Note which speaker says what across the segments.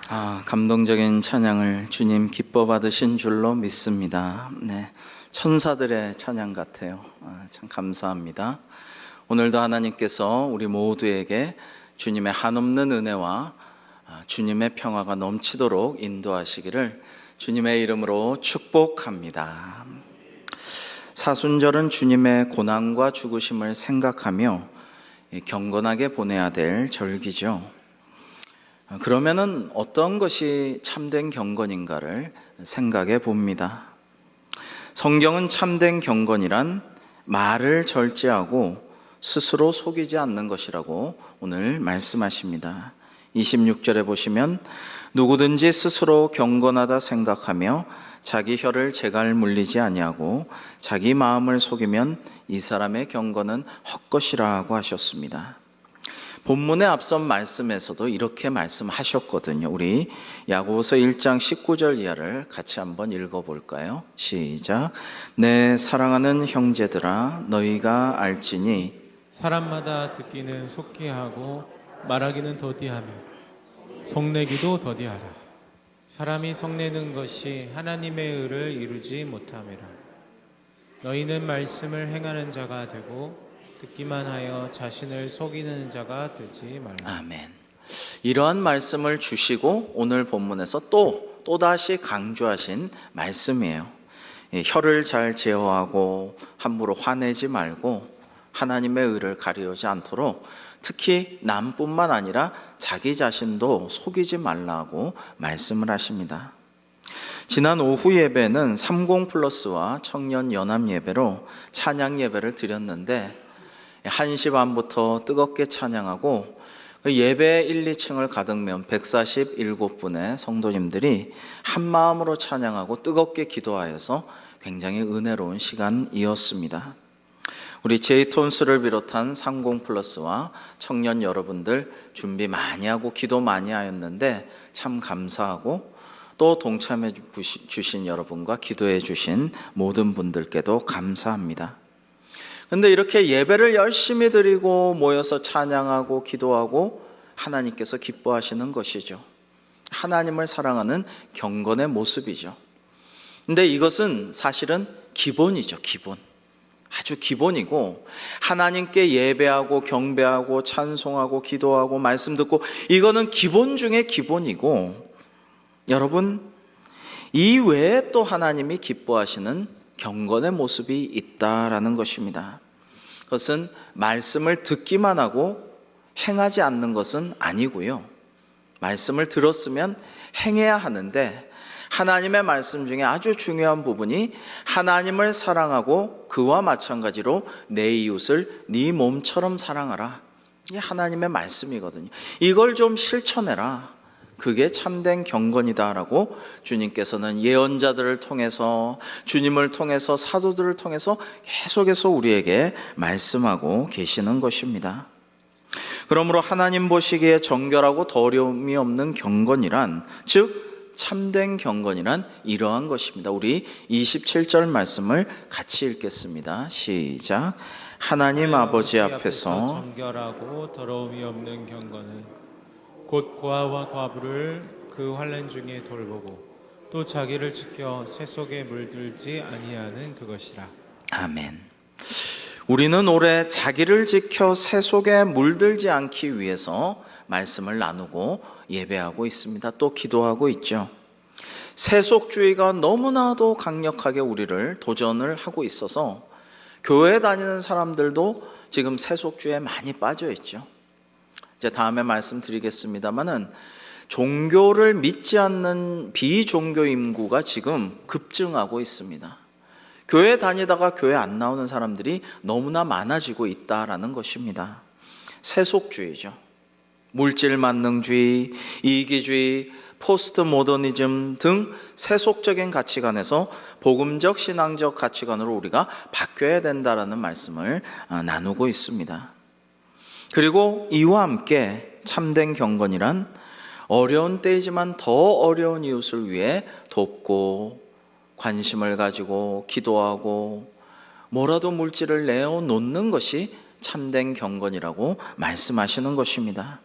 Speaker 1: 감동적인 찬양을 주님 기뻐 받으신 줄로 믿습니다. 네, 천사들의 찬양 같아요. 참 감사합니다. 오늘도 하나님께서 우리 모두에게 주님의 한없는 은혜와 주님의 평화가 넘치도록 인도하시기를 주님의 이름으로 축복합니다. 사순절은 주님의 고난과 죽으심을 생각하며 경건하게 보내야 될 절기죠. 그러면은 어떤 것이 참된 경건인가를 생각해 봅니다. 성경은 참된 경건이란 말을 절제하고 스스로 속이지 않는 것이라고 오늘 말씀하십니다. 26절에 보시면 누구든지 스스로 경건하다 생각하며 자기 혀를 재갈 물리지 아니하고 자기 마음을 속이면 이 사람의 경건은 헛것이라고 하셨습니다. 본문의 앞선 말씀에서도 이렇게 말씀하셨거든요. 우리 야고보서 1장 19절 이하를 같이 한번 읽어볼까요? 시작. 내 사랑하는 형제들아 너희가 알지니
Speaker 2: 사람마다 듣기는 속히 하고 말하기는 더디하며 성내기도 더디하라. 사람이 성내는 것이 하나님의 의를 이루지 못함이라. 너희는 말씀을 행하는 자가 되고 듣기만 하여 자신을 속이는 자가 되지 말라.
Speaker 1: 아멘. 이러한 말씀을 주시고 오늘 본문에서 또다시 강조하신 말씀이에요. 혀를 잘 제어하고 함부로 화내지 말고 하나님의 의를 가리우지 않도록 특히 남뿐만 아니라 자기 자신도 속이지 말라고 말씀을 하십니다. 지난 오후 예배는 30플러스와 청년 연합 예배로 찬양 예배를 드렸는데 1시 반부터 뜨겁게 찬양하고 예배 1, 2층을 가득 메운 147분의 성도님들이 한마음으로 찬양하고 뜨겁게 기도하여서 굉장히 은혜로운 시간이었습니다. 우리 제이톤스를 비롯한 30플러스와 청년 여러분들 준비 많이 하고 기도 많이 하였는데 참 감사하고 또 동참해 주신 여러분과 기도해 주신 모든 분들께도 감사합니다. 근데 이렇게 예배를 열심히 드리고 모여서 찬양하고 기도하고 하나님께서 기뻐하시는 것이죠. 하나님을 사랑하는 경건의 모습이죠. 근데 이것은 사실은 기본이죠. 기본. 아주 기본이고 하나님께 예배하고 경배하고 찬송하고 기도하고 말씀 듣고 이거는 기본 중에 기본이고 여러분 이 외에 또 하나님이 기뻐하시는 경건의 모습이 있다라는 것입니다. 그것은 말씀을 듣기만 하고 행하지 않는 것은 아니고요. 말씀을 들었으면 행해야 하는데 하나님의 말씀 중에 아주 중요한 부분이 하나님을 사랑하고 그와 마찬가지로 내 이웃을 네 몸처럼 사랑하라. 이게 하나님의 말씀이거든요. 이걸 좀 실천해라. 그게 참된 경건이다라고 주님께서는 예언자들을 통해서 주님을 통해서 사도들을 통해서 계속해서 우리에게 말씀하고 계시는 것입니다. 그러므로 하나님 보시기에 정결하고 더러움이 없는 경건이란 즉 참된 경건이란 이러한 것입니다. 우리 27절 말씀을 같이 읽겠습니다. 시작. 하나님 아버지 앞에서
Speaker 2: 정결하고 더러움이 없는 경건은 곧 고아와 과부를 그 환난 중에 돌보고 또 자기를 지켜 새 속에 물들지 아니하는 그것이라.
Speaker 1: 아멘. 우리는 올해 자기를 지켜 새 속에 물들지 않기 위해서 말씀을 나누고 예배하고 있습니다. 또 기도하고 있죠. 세속주의가 너무나도 강력하게 우리를 도전을 하고 있어서 교회 다니는 사람들도 지금 세속주의에 많이 빠져 있죠. 이제 다음에 말씀드리겠습니다만은 종교를 믿지 않는 비종교 인구가 지금 급증하고 있습니다. 교회 다니다가 교회 안 나오는 사람들이 너무나 많아지고 있다라는 것입니다. 세속주의죠. 물질 만능주의, 이기주의, 포스트 모더니즘 등 세속적인 가치관에서 복음적 신앙적 가치관으로 우리가 바뀌어야 된다라는 말씀을 나누고 있습니다. 그리고 이와 함께 참된 경건이란 어려운 때이지만 더 어려운 이웃을 위해 돕고 관심을 가지고 기도하고 뭐라도 물질을 내어놓는 것이 참된 경건이라고 말씀하시는 것입니다.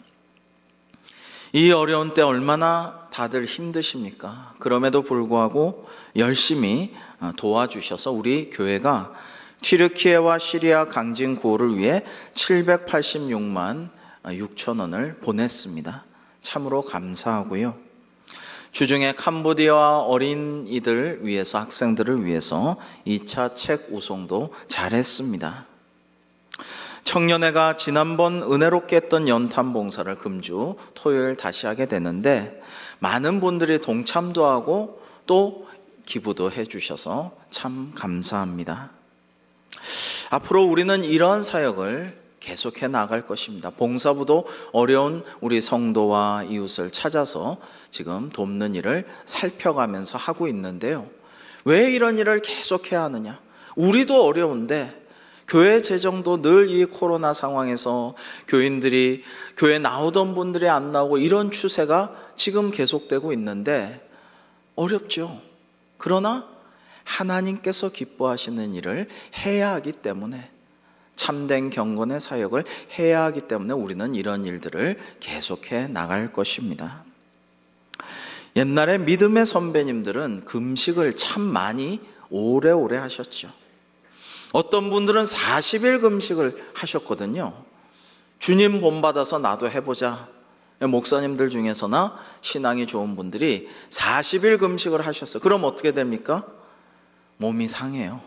Speaker 1: 이 어려운 때 얼마나 다들 힘드십니까? 그럼에도 불구하고 열심히 도와주셔서 우리 교회가 튀르키예와 시리아 강진 구호를 위해 786만 6천 원을 보냈습니다. 참으로 감사하고요. 주중에 캄보디아 어린이들 위해서, 학생들을 위해서 2차 책 우송도 잘했습니다. 청년회가 지난번 은혜롭게 했던 연탄 봉사를 금주 토요일 다시 하게 되는데 많은 분들이 동참도 하고 또 기부도 해주셔서 참 감사합니다. 앞으로 우리는 이런 사역을 계속해 나갈 것입니다. 봉사부도 어려운 우리 성도와 이웃을 찾아서 지금 돕는 일을 살펴가면서 하고 있는데요. 왜 이런 일을 계속해야 하느냐? 우리도 어려운데 교회 재정도 늘 이 코로나 상황에서 교인들이 교회 나오던 분들이 안 나오고 이런 추세가 지금 계속되고 있는데 어렵죠. 그러나 하나님께서 기뻐하시는 일을 해야 하기 때문에, 참된 경건의 사역을 해야 하기 때문에 우리는 이런 일들을 계속해 나갈 것입니다. 옛날에 믿음의 선배님들은 금식을 참 많이 오래오래 하셨죠. 어떤 분들은 40일 금식을 하셨거든요. 주님 본받아서 나도 해보자. 목사님들 중에서나 신앙이 좋은 분들이 40일 금식을 하셨어요. 그럼 어떻게 됩니까? 몸이 상해요.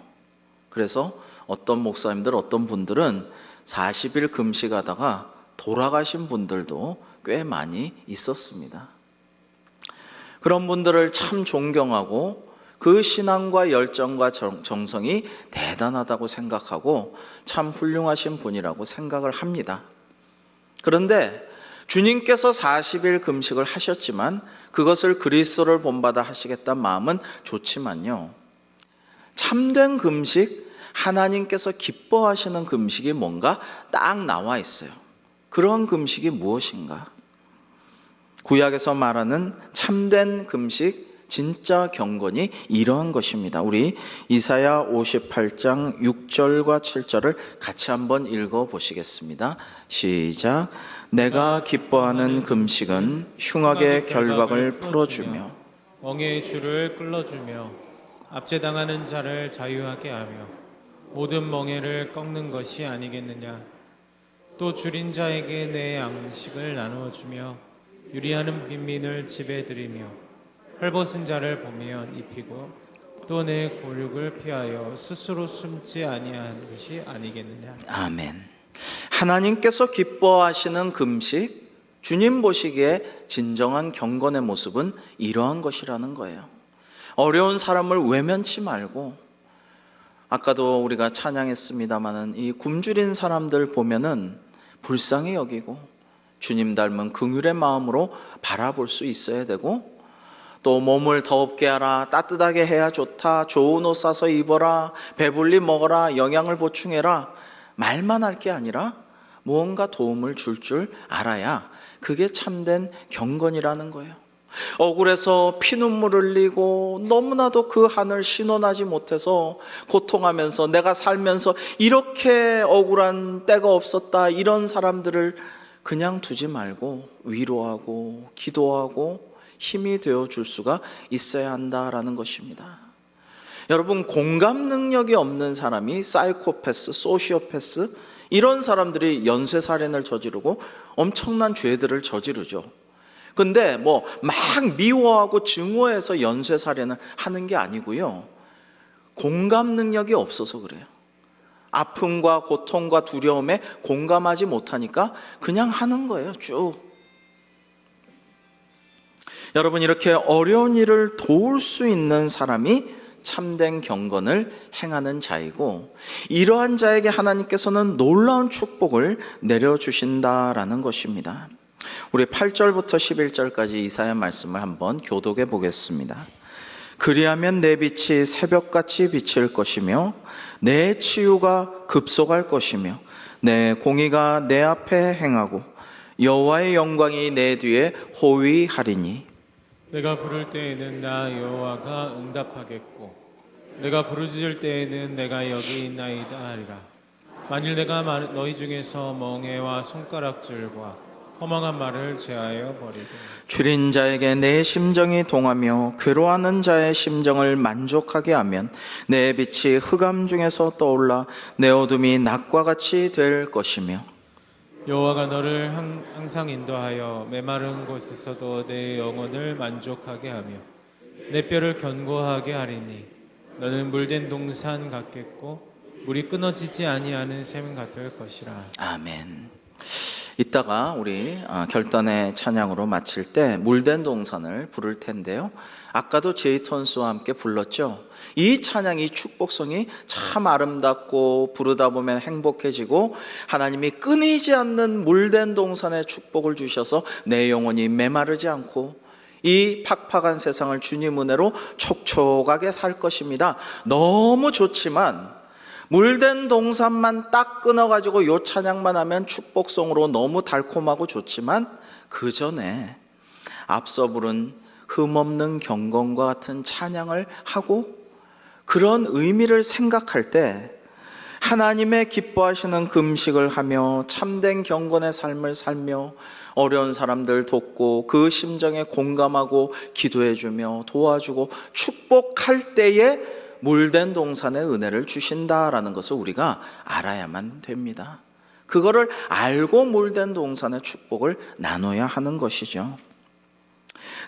Speaker 1: 그래서 어떤 목사님들, 어떤 분들은 40일 금식하다가 돌아가신 분들도 꽤 많이 있었습니다. 그런 분들을 참 존경하고 그 신앙과 열정과 정성이 대단하다고 생각하고 참 훌륭하신 분이라고 생각을 합니다. 그런데 주님께서 40일 금식을 하셨지만 그것을 그리스도를 본받아 하시겠다는 마음은 좋지만요, 참된 금식, 하나님께서 기뻐하시는 금식이 뭔가 딱 나와 있어요. 그런 금식이 무엇인가? 구약에서 말하는 참된 금식, 진짜 경건이 이러한 것입니다. 우리 이사야 58장 6절과 7절을 같이 한번 읽어보시겠습니다. 시작. 내가 기뻐하는 금식은 흉악의 결박을 풀어주며
Speaker 2: 멍에의 줄을 끌어주며 압제당하는 자를 자유하게 하며 모든 멍에를 꺾는 것이 아니겠느냐. 또 줄인 자에게 내 양식을 나누어주며 유리하는 빈민을 집에 들이며 헐벗은 자를 보면 입히고 또 내 골육을 피하여 스스로 숨지 아니한 것이 아니겠느냐.
Speaker 1: 아멘. 하나님께서 기뻐하시는 금식, 주님 보시기에 진정한 경건의 모습은 이러한 것이라는 거예요. 어려운 사람을 외면치 말고, 아까도 우리가 찬양했습니다마는 이 굶주린 사람들 보면은 불쌍히 여기고 주님 닮은 긍휼의 마음으로 바라볼 수 있어야 되고, 또 몸을 더웁게 하라, 따뜻하게 해야 좋다, 좋은 옷 사서 입어라, 배불리 먹어라, 영양을 보충해라, 말만 할 게 아니라 무언가 도움을 줄 알아야 그게 참된 경건이라는 거예요. 억울해서 피눈물 흘리고 너무나도 그 한을 신원하지 못해서 고통하면서 내가 살면서 이렇게 억울한 때가 없었다, 이런 사람들을 그냥 두지 말고 위로하고 기도하고 힘이 되어줄 수가 있어야 한다라는 것입니다. 여러분, 공감 능력이 없는 사람이 사이코패스, 소시오패스, 이런 사람들이 연쇄살인을 저지르고 엄청난 죄들을 저지르죠. 근데 막 미워하고 증오해서 연쇄살인을 하는 게 아니고요, 공감 능력이 없어서 그래요. 아픔과 고통과 두려움에 공감하지 못하니까 그냥 하는 거예요, 쭉. 여러분, 이렇게 어려운 일을 도울 수 있는 사람이 참된 경건을 행하는 자이고, 이러한 자에게 하나님께서는 놀라운 축복을 내려주신다라는 것입니다. 우리 8절부터 11절까지 이사야 말씀을 한번 교독해 보겠습니다. 그리하면 내 빛이 새벽같이 비칠 것이며 내 치유가 급속할 것이며 내 공의가 내 앞에 행하고 여호와의 영광이 내 뒤에 호위하리니
Speaker 2: 내가 부를 때에는 나 여호와가 응답하겠고 내가 부르짖을 때에는 내가 여기 있나이다 하리라. 만일 내가 너희 중에서 멍에와 손가락질과 허망한 말을 제하여 버리고
Speaker 1: 줄인 자에게 내 심정이 동하며 괴로워하는 자의 심정을 만족하게 하면 내 빛이 흑암 중에서 떠올라 내 어둠이 낮과 같이 될 것이며
Speaker 2: 여호와가 너를 항상 인도하여 메마른 곳에서도 내 영혼을 만족하게 하며 내 뼈를 견고하게 하리니 너는 물된 동산 같겠고 물이 끊어지지 아니하는 샘 같을 것이라.
Speaker 1: 아멘. 이따가 우리 결단의 찬양으로 마칠 때 물된 동산을 부를 텐데요. 아까도 제이톤스와 함께 불렀죠. 이 찬양, 이 축복성이 참 아름답고 부르다 보면 행복해지고 하나님이 끊이지 않는 물된 동산의 축복을 주셔서 내 영혼이 메마르지 않고 이 팍팍한 세상을 주님 은혜로 촉촉하게 살 것입니다. 너무 좋지만 물된 동산만 딱 끊어가지고 요 찬양만 하면 축복성으로 너무 달콤하고 좋지만 그 전에 앞서 부른 흠없는 경건과 같은 찬양을 하고 그런 의미를 생각할 때 하나님의 기뻐하시는 금식을 하며 참된 경건의 삶을 살며 어려운 사람들 돕고 그 심정에 공감하고 기도해주며 도와주고 축복할 때에 물된 동산의 은혜를 주신다라는 것을 우리가 알아야만 됩니다. 그거를 알고 물된 동산의 축복을 나눠야 하는 것이죠.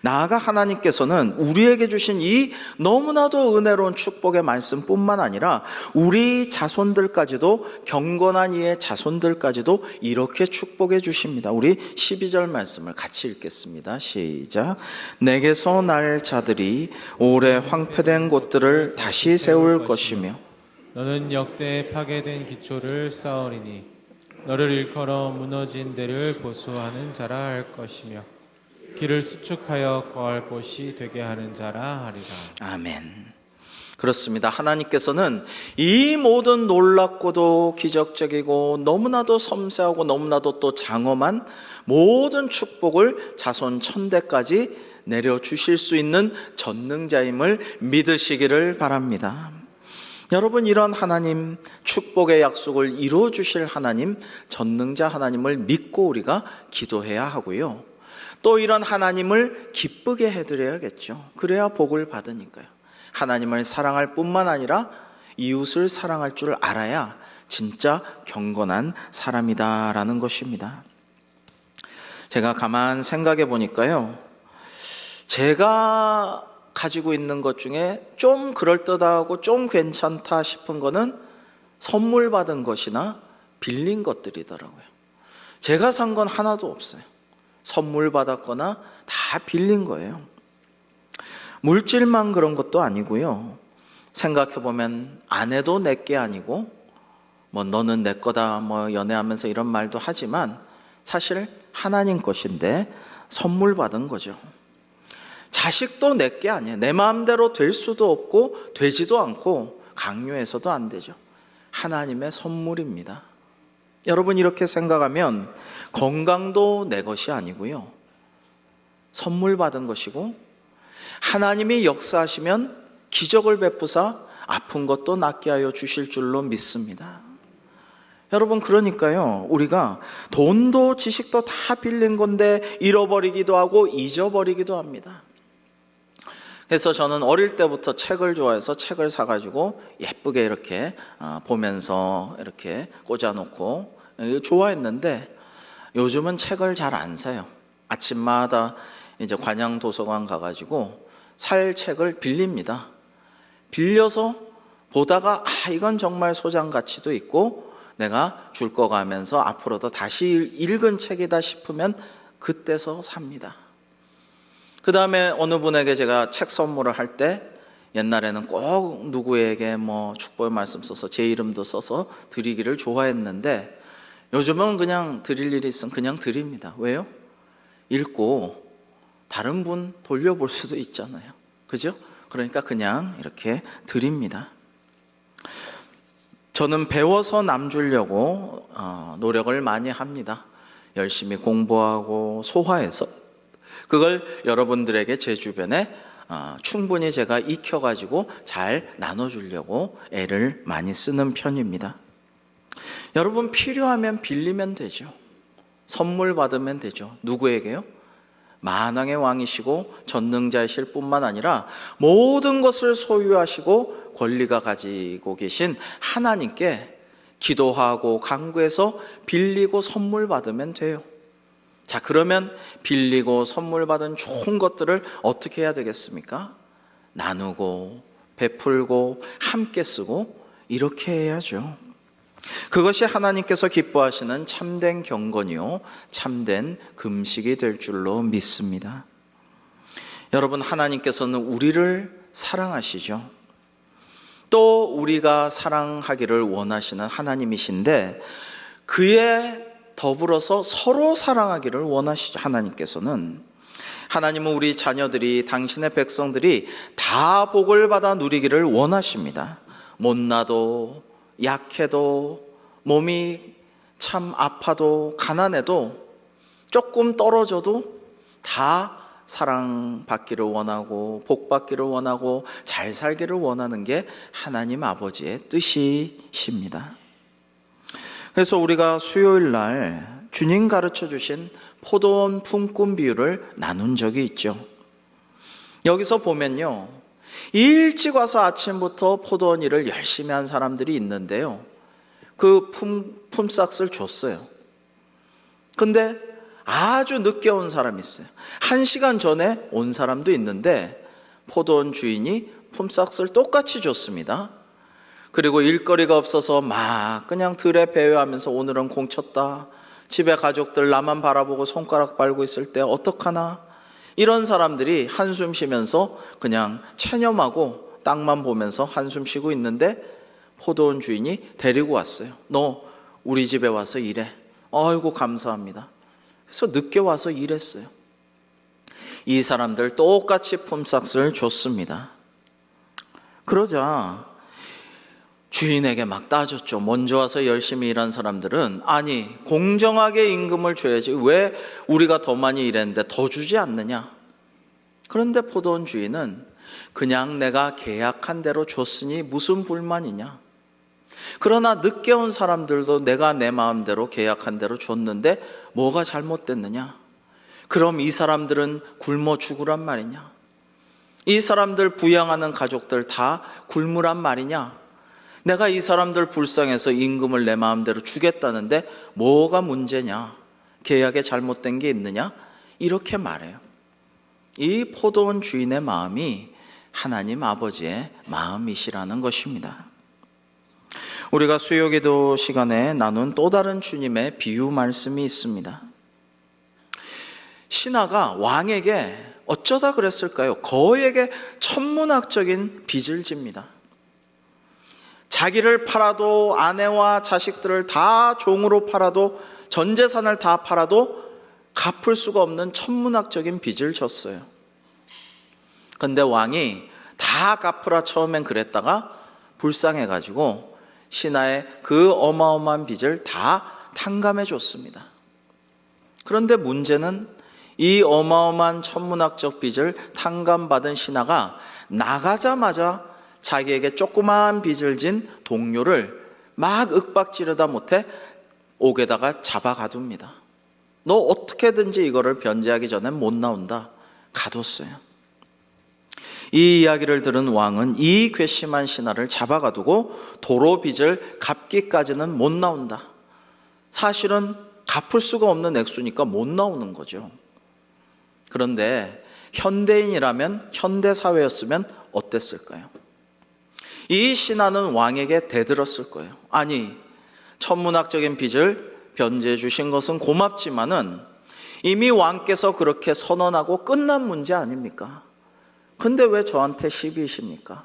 Speaker 1: 나아가 하나님께서는 우리에게 주신 이 너무나도 은혜로운 축복의 말씀뿐만 아니라 우리 자손들까지도, 경건한 이의 자손들까지도 이렇게 축복해 주십니다. 우리 12절 말씀을 같이 읽겠습니다. 시작. 내게서 날 자들이 오래 황폐된 곳들을 다시 세울 것이며
Speaker 2: 너는 역대 파괴된 기초를 쌓으리니 너를 일컬어 무너진 데를 보수하는 자라 할 것이며 길을 수축하여 거할 곳이 되게 하는 자라 하리라.
Speaker 1: 아멘. 그렇습니다. 하나님께서는 이 모든 놀랍고도 기적적이고 너무나도 섬세하고 너무나도 또 장엄한 모든 축복을 자손 천대까지 내려주실 수 있는 전능자임을 믿으시기를 바랍니다. 여러분, 이런 하나님, 축복의 약속을 이루어 주실 하나님, 전능자 하나님을 믿고 우리가 기도해야 하고요. 또 이런 하나님을 기쁘게 해드려야겠죠. 그래야 복을 받으니까요. 하나님을 사랑할 뿐만 아니라 이웃을 사랑할 줄 알아야 진짜 경건한 사람이다라는 것입니다. 제가 가만 생각해 보니까요, 제가 가지고 있는 것 중에 좀 그럴듯하고 좀 괜찮다 싶은 거는 선물 받은 것이나 빌린 것들이더라고요. 제가 산 건 하나도 없어요. 선물 받았거나 다 빌린 거예요. 물질만 그런 것도 아니고요. 생각해보면 아내도 내게 아니고 뭐 너는 내 거다 뭐 연애하면서 이런 말도 하지만 사실 하나님 것인데 선물 받은 거죠. 자식도 내게 아니에요. 내 마음대로 될 수도 없고 되지도 않고 강요해서도 안 되죠. 하나님의 선물입니다. 여러분, 이렇게 생각하면 건강도 내 것이 아니고요, 선물 받은 것이고 하나님이 역사하시면 기적을 베푸사 아픈 것도 낫게 하여 주실 줄로 믿습니다. 여러분, 그러니까요, 우리가 돈도 지식도 다 빌린 건데 잃어버리기도 하고 잊어버리기도 합니다. 그래서 저는 어릴 때부터 책을 좋아해서 책을 사가지고 예쁘게 이렇게 보면서 이렇게 꽂아놓고 좋아했는데 요즘은 책을 잘 안 사요. 아침마다 이제 관양 도서관 가가지고 살 책을 빌립니다. 빌려서 보다가 이건 정말 소장 가치도 있고 내가 줄 거 가면서 앞으로도 다시 읽은 책이다 싶으면 그때서 삽니다. 그 다음에 어느 분에게 제가 책 선물을 할 때 옛날에는 꼭 누구에게 뭐 축복의 말씀 써서 제 이름도 써서 드리기를 좋아했는데 요즘은 그냥 드릴 일이 있으면 그냥 드립니다. 왜요? 읽고 다른 분 돌려볼 수도 있잖아요. 그죠? 그러니까 그냥 이렇게 드립니다. 저는 배워서 남 주려고 노력을 많이 합니다. 열심히 공부하고 소화해서 그걸 여러분들에게 제 주변에 충분히 제가 익혀가지고 잘 나눠주려고 애를 많이 쓰는 편입니다. 여러분, 필요하면 빌리면 되죠. 선물 받으면 되죠. 누구에게요? 만왕의 왕이시고 전능자이실 뿐만 아니라 모든 것을 소유하시고 권리가 가지고 계신 하나님께 기도하고 간구해서 빌리고 선물 받으면 돼요. 자, 그러면 빌리고 선물 받은 좋은 것들을 어떻게 해야 되겠습니까? 나누고 베풀고 함께 쓰고 이렇게 해야죠. 그것이 하나님께서 기뻐하시는 참된 경건이요 참된 금식이 될 줄로 믿습니다. 여러분, 하나님께서는 우리를 사랑하시죠. 또 우리가 사랑하기를 원하시는 하나님이신데 그에 더불어서 서로 사랑하기를 원하시죠. 하나님은 우리 자녀들이, 당신의 백성들이 다 복을 받아 누리기를 원하십니다. 못나도 약해도 몸이 참 아파도 가난해도 조금 떨어져도 다 사랑받기를 원하고 복받기를 원하고 잘 살기를 원하는 게 하나님 아버지의 뜻이십니다. 그래서 우리가 수요일 날 주님 가르쳐 주신 포도원 품꾼 비유를 나눈 적이 있죠. 여기서 보면요, 일찍 와서 아침부터 포도원 일을 열심히 한 사람들이 있는데요, 그 품삯을 줬어요. 근데 아주 늦게 온 사람이 있어요. 1시간 전에 온 사람도 있는데 포도원 주인이 품삯을 똑같이 줬습니다. 그리고 일거리가 없어서 막 그냥 들에 배회하면서 오늘은 공쳤다, 집에 가족들 나만 바라보고 손가락 빨고 있을 때 어떡하나, 이런 사람들이 한숨 쉬면서 그냥 체념하고 땅만 보면서 한숨 쉬고 있는데 포도원 주인이 데리고 왔어요. 너 우리 집에 와서 일해. 아이고 감사합니다. 그래서 늦게 와서 일했어요. 이 사람들 똑같이 품삯을 줬습니다. 그러자 주인에게 막 따졌죠. 먼저 와서 열심히 일한 사람들은 아니 공정하게 임금을 줘야지 왜 우리가 더 많이 일했는데 더 주지 않느냐. 그런데 포도원 주인은 그냥 내가 계약한 대로 줬으니 무슨 불만이냐. 그러나 늦게 온 사람들도 내가 내 마음대로 계약한 대로 줬는데 뭐가 잘못됐느냐. 그럼 이 사람들은 굶어 죽으란 말이냐. 이 사람들 부양하는 가족들 다 굶으란 말이냐. 내가 이 사람들 불쌍해서 임금을 내 마음대로 주겠다는데 뭐가 문제냐, 계약에 잘못된 게 있느냐, 이렇게 말해요. 이 포도원 주인의 마음이 하나님 아버지의 마음이시라는 것입니다. 우리가 수요기도 시간에 나눈 또 다른 주님의 비유 말씀이 있습니다. 신하가 왕에게 어쩌다 그랬을까요? 거액의 천문학적인 빚을 집니다. 자기를 팔아도, 아내와 자식들을 다 종으로 팔아도, 전 재산을 다 팔아도 갚을 수가 없는 천문학적인 빚을 졌어요. 근데 왕이 다 갚으라 처음엔 그랬다가 불쌍해가지고 신하의 그 어마어마한 빚을 다 탕감해 줬습니다. 그런데 문제는 이 어마어마한 천문학적 빚을 탕감받은 신하가 나가자마자 자기에게 조그마한 빚을 진 동료를 막 윽박지르다 못해 옥에다가 잡아 가둡니다. 너 어떻게든지 이거를 변제하기 전엔 못 나온다. 가뒀어요. 이 이야기를 들은 왕은 이 괘씸한 신하를 잡아 가두고 도로 빚을 갚기까지는 못 나온다. 사실은 갚을 수가 없는 액수니까 못 나오는 거죠. 그런데 현대인이라면, 현대사회였으면 어땠을까요? 이 신하는 왕에게 대들었을 거예요. 아니, 천문학적인 빚을 변제해 주신 것은 고맙지만은 이미 왕께서 그렇게 선언하고 끝난 문제 아닙니까? 근데 왜 저한테 시비이십니까?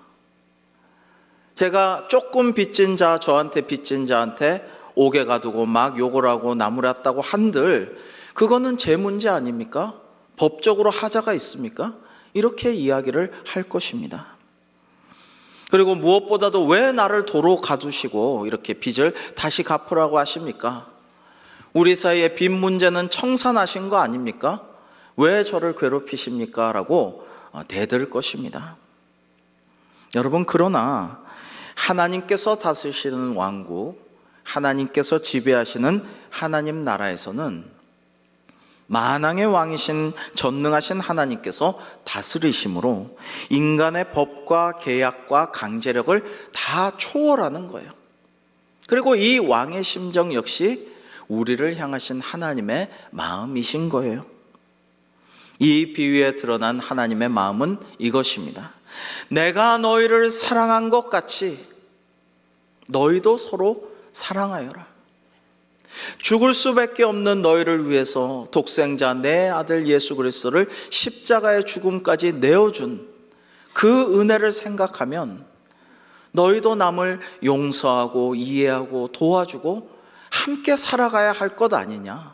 Speaker 1: 제가 조금 빚진 자, 저한테 빚진 자한테 옥에 가두고 막 욕을 하고 나무랐다고 한들 그거는 제 문제 아닙니까? 법적으로 하자가 있습니까? 이렇게 이야기를 할 것입니다. 그리고 무엇보다도 왜 나를 도로 가두시고 이렇게 빚을 다시 갚으라고 하십니까? 우리 사이의 빚 문제는 청산하신 거 아닙니까? 왜 저를 괴롭히십니까? 라고 대들 것입니다. 여러분, 그러나 하나님께서 다스리시는 왕국, 하나님께서 지배하시는 하나님 나라에서는 만왕의 왕이신 전능하신 하나님께서 다스리심으로 인간의 법과 계약과 강제력을 다 초월하는 거예요. 그리고 이 왕의 심정 역시 우리를 향하신 하나님의 마음이신 거예요. 이 비유에 드러난 하나님의 마음은 이것입니다. 내가 너희를 사랑한 것 같이 너희도 서로 사랑하여라. 죽을 수밖에 없는 너희를 위해서 독생자 내 아들 예수 그리스도를 십자가의 죽음까지 내어준 그 은혜를 생각하면 너희도 남을 용서하고 이해하고 도와주고 함께 살아가야 할 것 아니냐.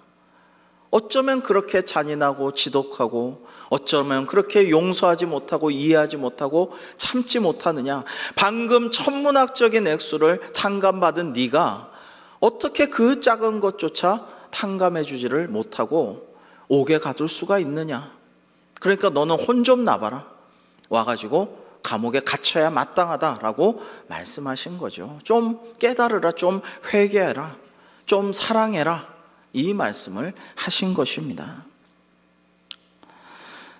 Speaker 1: 어쩌면 그렇게 잔인하고 지독하고 어쩌면 그렇게 용서하지 못하고 이해하지 못하고 참지 못하느냐. 방금 천문학적인 액수를 탕감받은 네가 어떻게 그 작은 것조차 탕감해 주지를 못하고 옥에 가둘 수가 있느냐. 그러니까 너는 혼 좀 나봐라. 와가지고 감옥에 갇혀야 마땅하다라고 말씀하신 거죠. 좀 깨달으라, 좀 회개해라, 좀 사랑해라, 이 말씀을 하신 것입니다.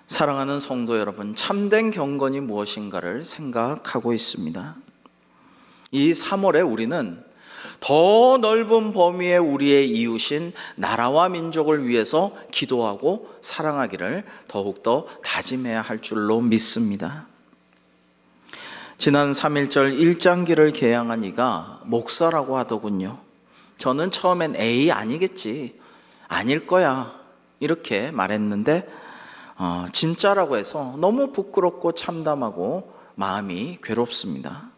Speaker 1: 사랑하는 성도 여러분, 참된 경건이 무엇인가를 생각하고 있습니다. 이 3월에 우리는 더 넓은 범위의 우리의 이웃인 나라와 민족을 위해서 기도하고 사랑하기를 더욱더 다짐해야 할 줄로 믿습니다. 지난 3.1절 1장기를 개양한 이가 목사라고 하더군요. 저는 처음엔 에이 아니겠지, 아닐 거야 이렇게 말했는데 진짜라고 해서 너무 부끄럽고 참담하고 마음이 괴롭습니다.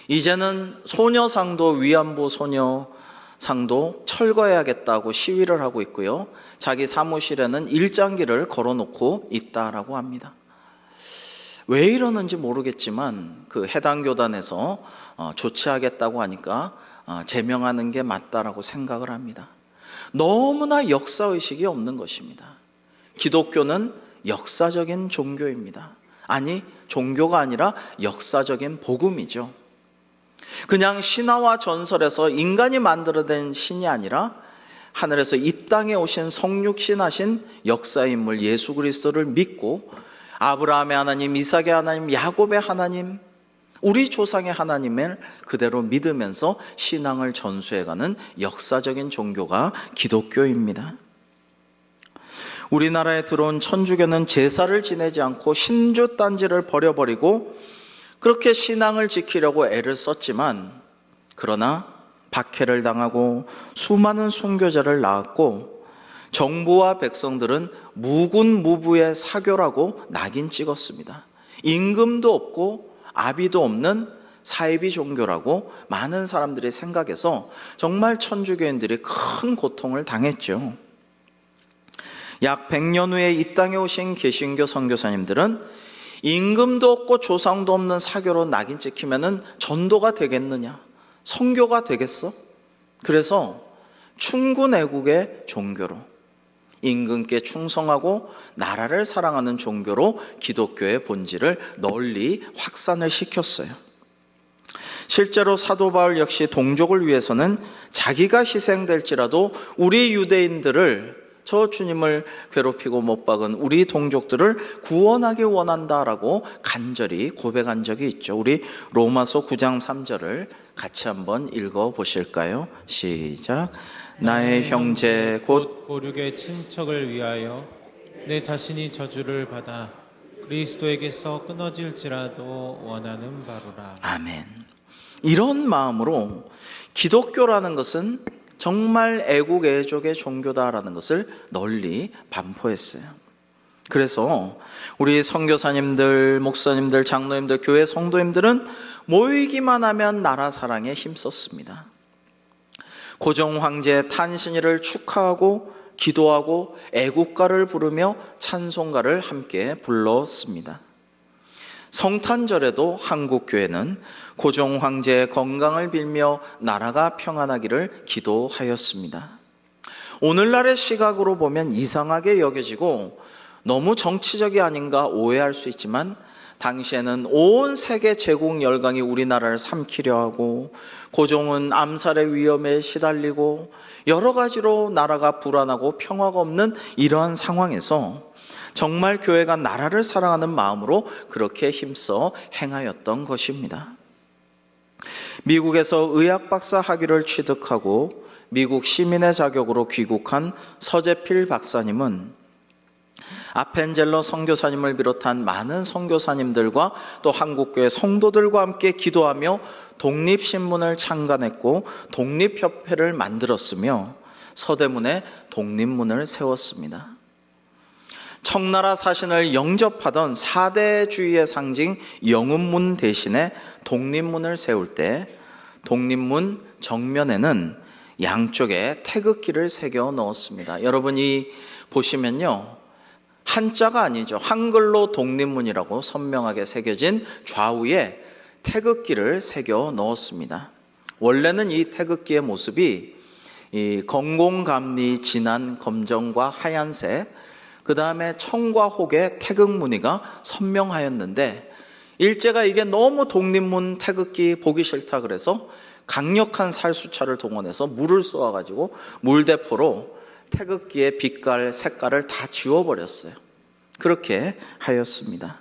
Speaker 1: 이제는 소녀상도, 위안부 소녀상도 철거해야겠다고 시위를 하고 있고요. 자기 사무실에는 일장기를 걸어놓고 있다라고 합니다. 왜 이러는지 모르겠지만 그 해당 교단에서 조치하겠다고 하니까 제명하는 게 맞다라고 생각을 합니다. 너무나 역사의식이 없는 것입니다. 기독교는 역사적인 종교입니다. 아니, 종교가 아니라 역사적인 복음이죠. 그냥 신화와 전설에서 인간이 만들어낸 신이 아니라 하늘에서 이 땅에 오신 성육신하신 역사인물 예수 그리스도를 믿고 아브라함의 하나님, 이삭의 하나님, 야곱의 하나님, 우리 조상의 하나님을 그대로 믿으면서 신앙을 전수해가는 역사적인 종교가 기독교입니다. 우리나라에 들어온 천주교는 제사를 지내지 않고 신주단지를 버려버리고 그렇게 신앙을 지키려고 애를 썼지만, 그러나 박해를 당하고 수많은 순교자를 낳았고 정부와 백성들은 무군무부의 사교라고 낙인 찍었습니다. 임금도 없고 아비도 없는 사이비 종교라고 많은 사람들이 생각해서 정말 천주교인들이 큰 고통을 당했죠. 약 100년 후에 이 땅에 오신 개신교 선교사님들은 임금도 없고 조상도 없는 사교로 낙인 찍히면은 전도가 되겠느냐, 선교가 되겠어? 그래서 충군애국의 종교로, 임금께 충성하고 나라를 사랑하는 종교로 기독교의 본질을 널리 확산을 시켰어요. 실제로 사도 바울 역시 동족을 위해서는 자기가 희생될지라도 우리 유대인들을, 저 주님을 괴롭히고 못 박은 우리 동족들을 구원하기 원한다라고 간절히 고백한 적이 있죠. 우리 로마서 9장 3절을 같이 한번 읽어보실까요? 시작. 나의 형제 곧
Speaker 2: 고륙의 친척을 위하여 내 자신이 저주를 받아 그리스도에게서 끊어질지라도 원하는 바로라.
Speaker 1: 아멘. 이런 마음으로 기독교라는 것은 정말 애국애족의 종교다라는 것을 널리 반포했어요. 그래서 우리 선교사님들, 목사님들, 장로님들, 교회 성도님들은 모이기만 하면 나라 사랑에 힘썼습니다. 고종 황제의 탄신일을 축하하고 기도하고 애국가를 부르며 찬송가를 함께 불렀습니다. 성탄절에도 한국교회는 고종 황제의 건강을 빌며 나라가 평안하기를 기도하였습니다. 오늘날의 시각으로 보면 이상하게 여겨지고 너무 정치적이 아닌가 오해할 수 있지만, 당시에는 온 세계 제국 열강이 우리나라를 삼키려 하고, 고종은 암살의 위험에 시달리고, 여러 가지로 나라가 불안하고 평화가 없는 이러한 상황에서 정말 교회가 나라를 사랑하는 마음으로 그렇게 힘써 행하였던 것입니다. 미국에서 의학 박사 학위를 취득하고 미국 시민의 자격으로 귀국한 서재필 박사님은 아펜젤러 선교사님을 비롯한 많은 선교사님들과 또 한국교회 성도들과 함께 기도하며 독립신문을 창간했고 독립협회를 만들었으며 서대문에 독립문을 세웠습니다. 청나라 사신을 영접하던 사대주의의 상징 영음문 대신에 독립문을 세울 때 독립문 정면에는 양쪽에 태극기를 새겨 넣었습니다. 여러분이 보시면요, 한자가 아니죠. 한글로 독립문이라고 선명하게 새겨진 좌우에 태극기를 새겨 넣었습니다. 원래는 이 태극기의 모습이 이 건공감리 진한 검정과 하얀색, 그 다음에 청과 혹의 태극 무늬가 선명하였는데, 일제가 이게 너무 독립문 태극기 보기 싫다 그래서 강력한 살수차를 동원해서 물을 쏘아가지고 물대포로 태극기의 빛깔, 색깔을 다 지워버렸어요. 그렇게 하였습니다.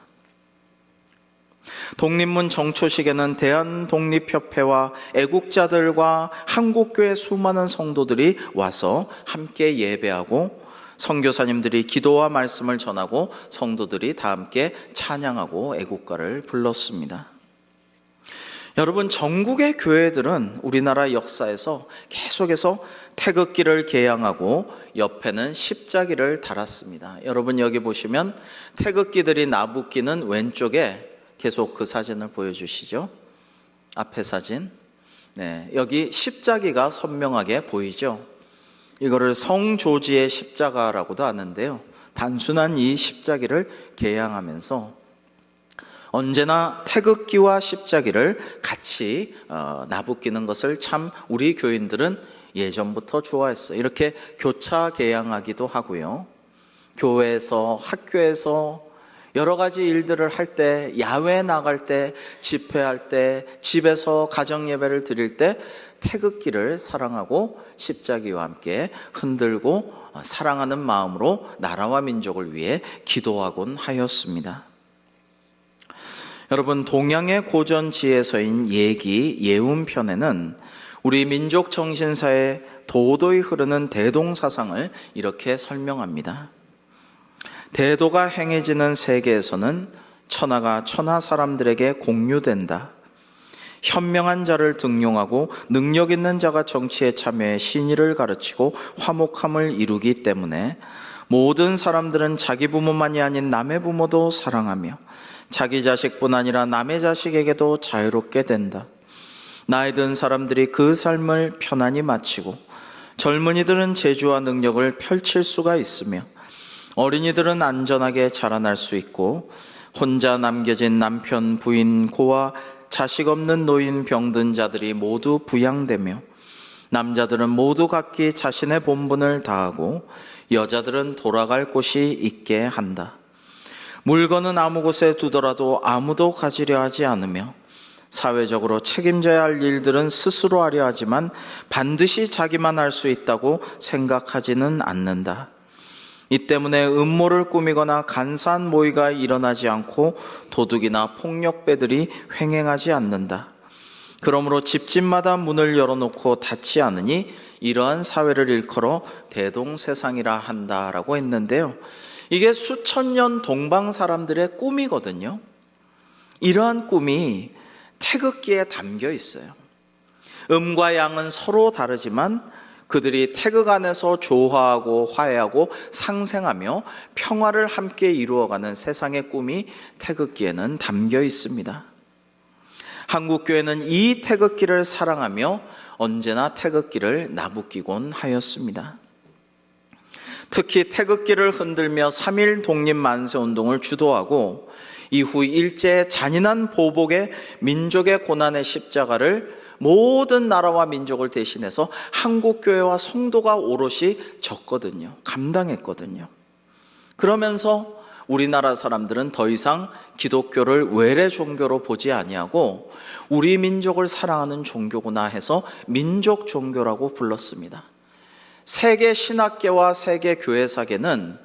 Speaker 1: 독립문 정초식에는 대한독립협회와 애국자들과 한국교회 수많은 성도들이 와서 함께 예배하고, 선교사님들이 기도와 말씀을 전하고 성도들이 다 함께 찬양하고 애국가를 불렀습니다. 여러분, 전국의 교회들은 우리나라 역사에서 계속해서 태극기를 개양하고 옆에는 십자기를 달았습니다. 여러분, 여기 보시면 태극기들이 나부끼는 왼쪽에 계속 그 사진을 보여주시죠. 앞에 사진. 네, 여기 십자기가 선명하게 보이죠. 이거를 성조지의 십자가라고도 하는데요, 단순한 이 십자기를 개양하면서 언제나 태극기와 십자기를 같이 나부끼는 것을 참 우리 교인들은 예전부터 좋아했어요. 이렇게 교차 개양하기도 하고요, 교회에서, 학교에서 여러 가지 일들을 할 때, 야외에 나갈 때, 집회할 때, 집에서 가정예배를 드릴 때 태극기를 사랑하고 십자기와 함께 흔들고 사랑하는 마음으로 나라와 민족을 위해 기도하곤 하였습니다. 여러분, 동양의 고전지에서인 예기, 예운편에는 우리 민족 정신사에 도도히 흐르는 대동사상을 이렇게 설명합니다. 대도가 행해지는 세계에서는 천하가 천하 사람들에게 공유된다. 현명한 자를 등용하고 능력 있는 자가 정치에 참여해 신의를 가르치고 화목함을 이루기 때문에 모든 사람들은 자기 부모만이 아닌 남의 부모도 사랑하며 자기 자식뿐 아니라 남의 자식에게도 자유롭게 된다. 나이 든 사람들이 그 삶을 편안히 마치고 젊은이들은 재주와 능력을 펼칠 수가 있으며 어린이들은 안전하게 자라날 수 있고 혼자 남겨진 남편, 부인, 고아, 자식 없는 노인, 병든 자들이 모두 부양되며 남자들은 모두 각기 자신의 본분을 다하고 여자들은 돌아갈 곳이 있게 한다. 물건은 아무 곳에 두더라도 아무도 가지려 하지 않으며 사회적으로 책임져야 할 일들은 스스로 하려 하지만 반드시 자기만 할 수 있다고 생각하지는 않는다. 이 때문에 음모를 꾸미거나 간사한 모의가 일어나지 않고 도둑이나 폭력배들이 횡행하지 않는다. 그러므로 집집마다 문을 열어놓고 닫지 않으니 이러한 사회를 일컬어 대동세상이라 한다라고 했는데요, 이게 수천 년 동방 사람들의 꿈이거든요. 이러한 꿈이 태극기에 담겨 있어요. 음과 양은 서로 다르지만 그들이 태극 안에서 조화하고 화해하고 상생하며 평화를 함께 이루어가는 세상의 꿈이 태극기에는 담겨 있습니다. 한국교회는 이 태극기를 사랑하며 언제나 태극기를 나부끼곤 하였습니다. 특히 태극기를 흔들며 3.1 독립만세운동을 주도하고 이후 일제의 잔인한 보복에 민족의 고난의 십자가를 모든 나라와 민족을 대신해서 한국교회와 성도가 오롯이 졌거든요. 감당했거든요. 그러면서 우리나라 사람들은 더 이상 기독교를 외래 종교로 보지 아니하고 우리 민족을 사랑하는 종교구나 해서 민족 종교라고 불렀습니다. 세계 신학계와 세계 교회사계는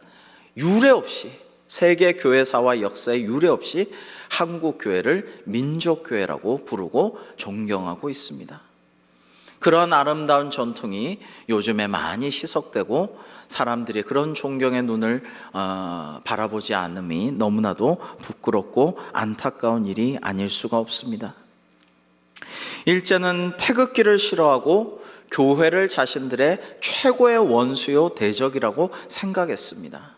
Speaker 1: 유례 없이, 세계 교회사와 역사에 유례 없이 한국 교회를 민족교회라고 부르고 존경하고 있습니다. 그런 아름다운 전통이 요즘에 많이 희석되고 사람들이 그런 존경의 눈을 바라보지 않음이 너무나도 부끄럽고 안타까운 일이 아닐 수가 없습니다. 일제는 태극기를 싫어하고 교회를 자신들의 최고의 원수요 대적이라고 생각했습니다.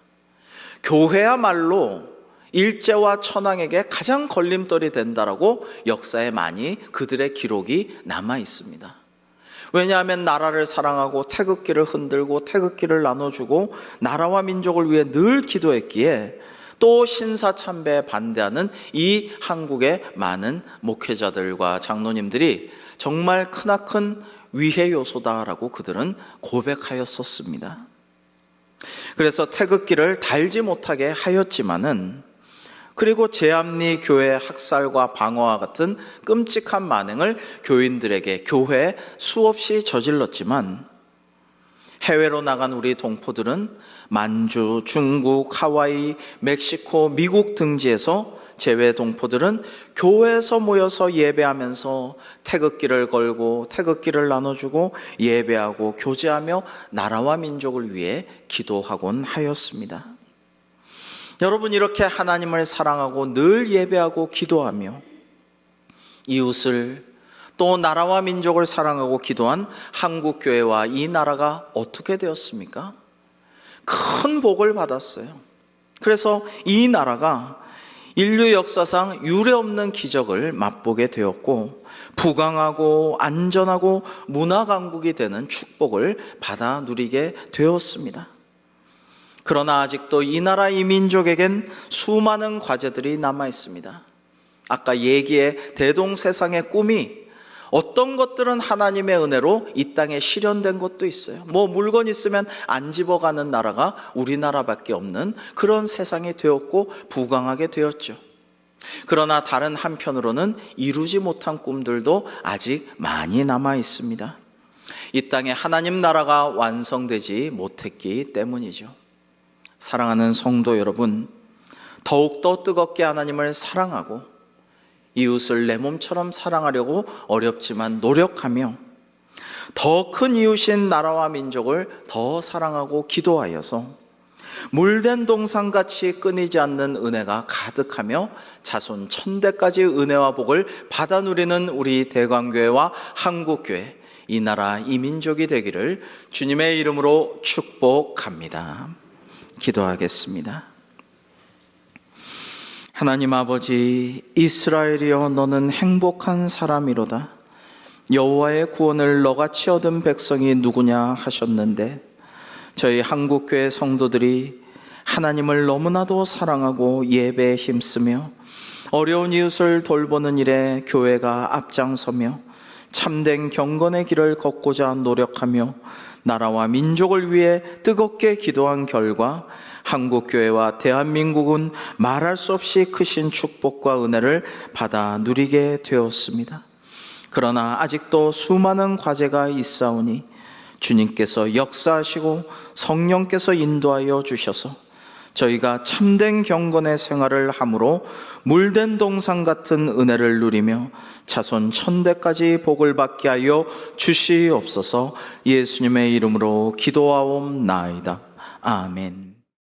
Speaker 1: 교회야말로 일제와 천황에게 가장 걸림돌이 된다라고 역사에 많이 그들의 기록이 남아 있습니다. 왜냐하면 나라를 사랑하고 태극기를 흔들고 태극기를 나눠주고 나라와 민족을 위해 늘 기도했기에 또 신사참배에 반대하는 이 한국의 많은 목회자들과 장로님들이 정말 크나큰 위해 요소다라고 그들은 고백하였었습니다. 그래서 태극기를 달지 못하게 하였지만은, 그리고 제암리 교회 학살과 방어와 같은 끔찍한 만행을 교인들에게 교회에 수없이 저질렀지만, 해외로 나간 우리 동포들은 만주, 중국, 하와이, 멕시코, 미국 등지에서 제외 동포들은 교회에서 모여서 예배하면서 태극기를 걸고 태극기를 나눠주고 예배하고 교제하며 나라와 민족을 위해 기도하곤 하였습니다. 여러분, 이렇게 하나님을 사랑하고 늘 예배하고 기도하며 이웃을 또 나라와 민족을 사랑하고 기도한 한국교회와 이 나라가 어떻게 되었습니까? 큰 복을 받았어요. 그래서 이 나라가 인류 역사상 유례없는 기적을 맛보게 되었고 부강하고 안전하고 문화강국이 되는 축복을 받아 누리게 되었습니다. 그러나 아직도 이 나라 이 민족에겐 수많은 과제들이 남아 있습니다. 아까 얘기의 대동세상의 꿈이 어떤 것들은 하나님의 은혜로 이 땅에 실현된 것도 있어요. 물건 있으면 안 집어가는 나라가 우리나라밖에 없는 그런 세상이 되었고 부강하게 되었죠. 그러나 다른 한편으로는 이루지 못한 꿈들도 아직 많이 남아 있습니다. 이 땅에 하나님 나라가 완성되지 못했기 때문이죠. 사랑하는 성도 여러분, 더욱더 뜨겁게 하나님을 사랑하고 이웃을 내 몸처럼 사랑하려고 어렵지만 노력하며 더 큰 이웃인 나라와 민족을 더 사랑하고 기도하여서 물된 동산같이 끊이지 않는 은혜가 가득하며 자손 천대까지 은혜와 복을 받아 누리는 우리 대광교회와 한국교회, 이 나라 이 민족이 되기를 주님의 이름으로 축복합니다. 기도하겠습니다. 하나님 아버지, 이스라엘이여 너는 행복한 사람이로다. 여호와의 구원을 너같이 얻은 백성이 누구냐 하셨는데, 저희 한국교회 성도들이 하나님을 너무나도 사랑하고 예배에 힘쓰며 어려운 이웃을 돌보는 일에 교회가 앞장서며 참된 경건의 길을 걷고자 노력하며 나라와 민족을 위해 뜨겁게 기도한 결과 한국교회와 대한민국은 말할 수 없이 크신 축복과 은혜를 받아 누리게 되었습니다. 그러나 아직도 수많은 과제가 있사오니 주님께서 역사하시고 성령께서 인도하여 주셔서 저희가 참된 경건의 생활을 함으로 물된 동산 같은 은혜를 누리며 자손 천대까지 복을 받게 하여 주시옵소서. 예수님의 이름으로 기도하옵나이다. 아멘.